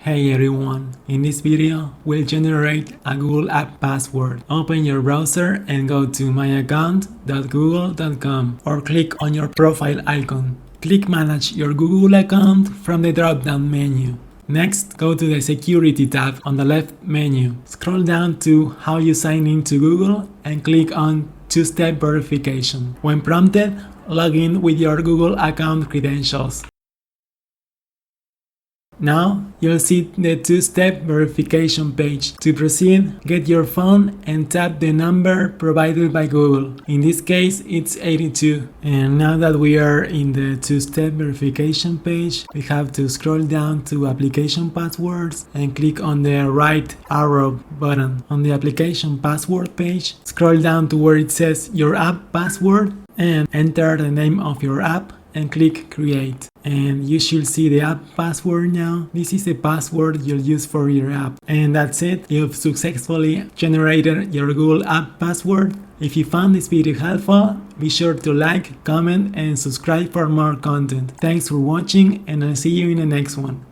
Hey everyone, in this video we'll generate a Google App password. Open your browser and go to myaccount.google.com or click on your profile icon. Click Manage your Google account from the drop-down menu. Next, go to the Security tab on the left menu. Scroll down to How you sign in to Google and click on Two-Step Verification. When prompted, log in with your Google account credentials. Now, you'll see the two-step verification page. To proceed, get your phone and tap the number provided by Google. In this case, it's 82. And now that we are in the two-step verification page, we have to scroll down to Application Passwords and click on the right arrow button. On the Application Password page, scroll down to where it says Your App Password and enter the name of your app and click Create. And you should see the app password now. This is the password you'll use for your app. And that's it. You've successfully generated your Google App password. If you found this video helpful, be sure to like, comment, and subscribe for more content. Thanks for watching, and I'll see you in the next one.